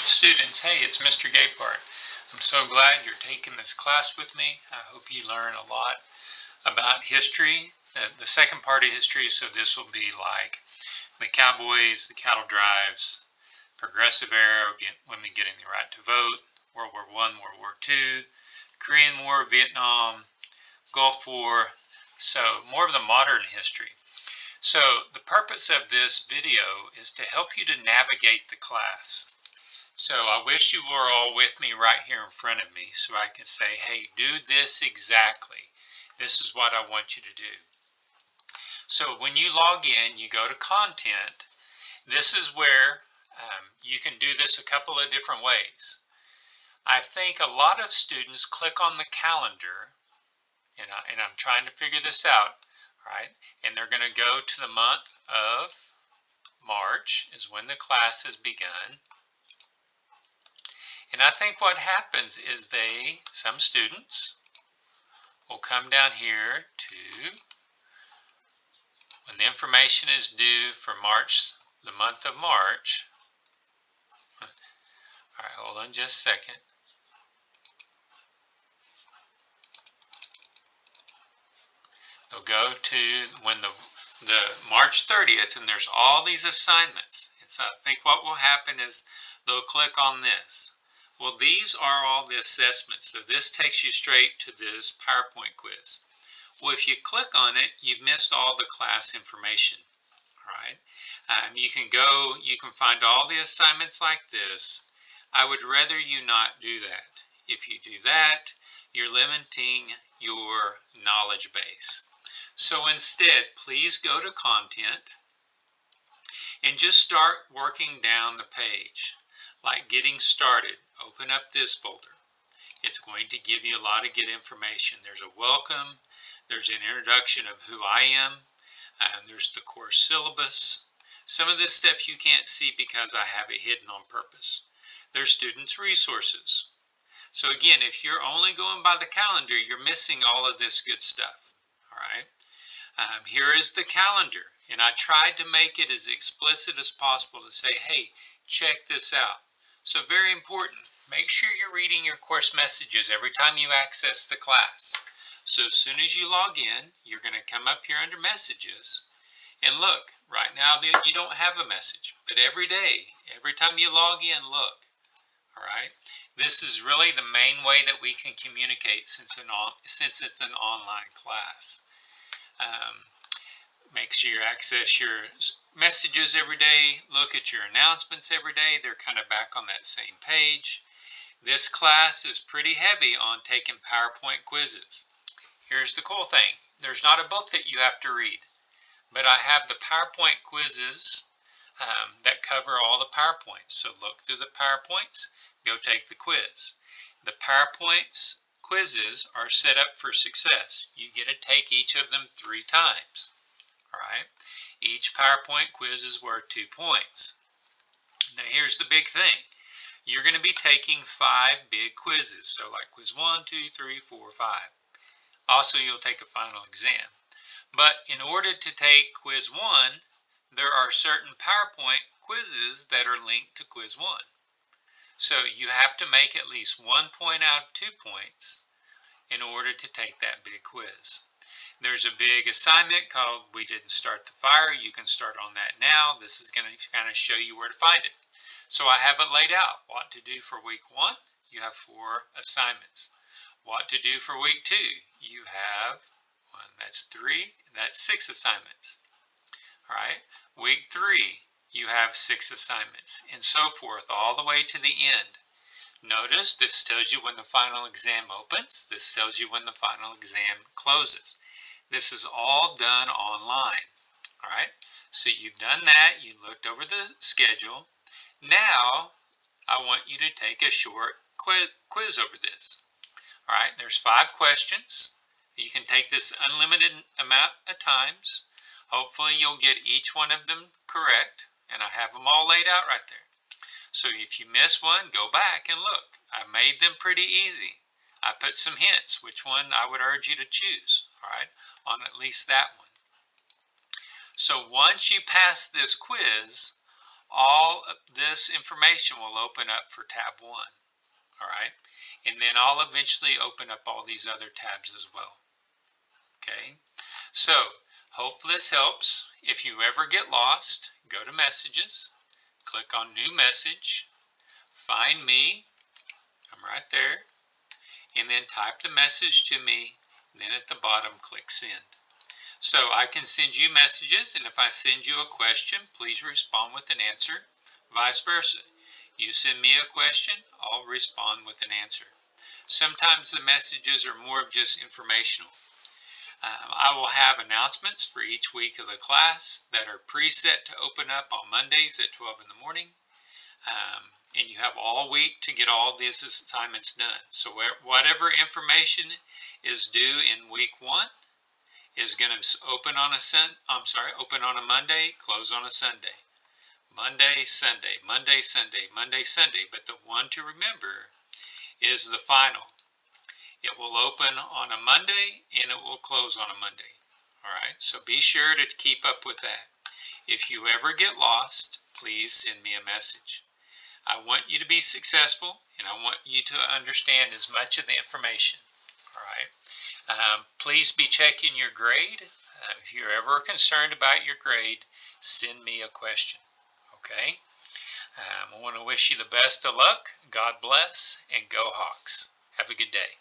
Students, hey, it's Mr. Gaypart. I'm so glad you're taking this class with me. I hope you learn a lot about history, the second part of history. So this will be like the cowboys, the cattle drives, progressive era, women getting the right to vote, World War I, World War II, Korean War, Vietnam, Gulf War. So more of the modern history. So the purpose of this video is to help you to navigate the class. So I wish you were all with me right here in front of me so I can say, hey, do this exactly. This is what I want you to do. So when you log in, you go to content. This is where you can do this a couple of different ways. I think a lot of students click on the calendar, and I'm trying to figure this out, right? And they're going to go to the month of March is when the class has begun. And I think what happens is some students will come down here to when the information is due for March, the month of March. All right, hold on just a second. They'll go to when the March 30th, and there's all these assignments. And so I think what will happen is they'll click on this. Well, these are all the assessments. So this takes you straight to this PowerPoint quiz. Well, if you click on it, you've missed all the class information. All right. You can find all the assignments like this. I would rather you not do that. If you do that, you're limiting your knowledge base. So instead, please go to content and just start working down the page. Like getting started, open up this folder. It's going to give you a lot of good information. There's a welcome, there's an introduction of who I am, and there's the course syllabus. Some of this stuff you can't see because I have it hidden on purpose. There's students' resources. So again, if you're only going by the calendar, you're missing all of this good stuff. All right. Here is the calendar, and I tried to make it as explicit as possible to say, hey, check this out. So very important, make sure you're reading your course messages every time you access the class. So as soon as you log in, you're going to come up here under messages, and look, right now you don't have a message, but every day, every time you log in, look. All right, this is really the main way that we can communicate since it's an online class. Make sure you access your messages every day. Look at your announcements every day. They're kind of back on that same page. This class is pretty heavy on taking PowerPoint quizzes. Here's the cool thing. There's not a book that you have to read, but I have the PowerPoint quizzes that cover all the PowerPoints. So look through the PowerPoints, go take the quiz. The PowerPoints quizzes are set up for success. You get to take each of them 3 times. All right. Each PowerPoint quiz is worth 2 points. Now here's the big thing. You're going to be taking 5 big quizzes. So like quiz 1, 2, 3, 4, 5. Also, you'll take a final exam. But in order to take quiz 1, there are certain PowerPoint quizzes that are linked to quiz 1. So you have to make at least 1 point out of 2 points in order to take that big quiz. There's a big assignment called We Didn't Start the Fire. You can start on that now. This is going to kind of show you where to find it. So I have it laid out. What to do for week 1, you have 4 assignments. What to do for week 2, you have 1, that's 3, that's 6 assignments. All right. Week 3, you have 6 assignments, and so forth all the way to the end. Notice this tells you when the final exam opens. This tells you when the final exam closes. This is all done online. All right. So you've done that. You looked over the schedule. Now I want you to take a short quiz over this. All right. There's 5 questions. You can take this unlimited amount of times. Hopefully you'll get each one of them correct, and I have them all laid out right there. So if you miss one, go back and look. I made them pretty easy. I put some hints which one I would urge you to choose, all right, on at least that one. So once you pass this quiz, all of this information will open up for tab 1. All right, and then I'll eventually open up all these other tabs as well. Okay, so hope this helps. If you ever get lost, go to Messages, click on New Message, find me, I'm right there, and then type the message to me, and then at the bottom click Send. So I can send you messages, and if I send you a question, please respond with an answer. Vice versa. You send me a question, I'll respond with an answer. Sometimes the messages are more of just informational. I will have announcements for each week of the class that are preset to open up on Mondays at 12 in the morning. And you have all week to get all these assignments done. So whatever information is due in week 1 is going to open on a Monday, close on a Sunday. Monday, Sunday, Monday, Sunday, Monday, Sunday. But the one to remember is the final. It will open on a Monday and it will close on a Monday. All right, so be sure to keep up with that. If you ever get lost, please send me a message. I want you to be successful, and I want you to understand as much of the information. All right. Please be checking your grade. If you're ever concerned about your grade, send me a question. Okay. I want to wish you the best of luck. God bless, and go Hawks. Have a good day.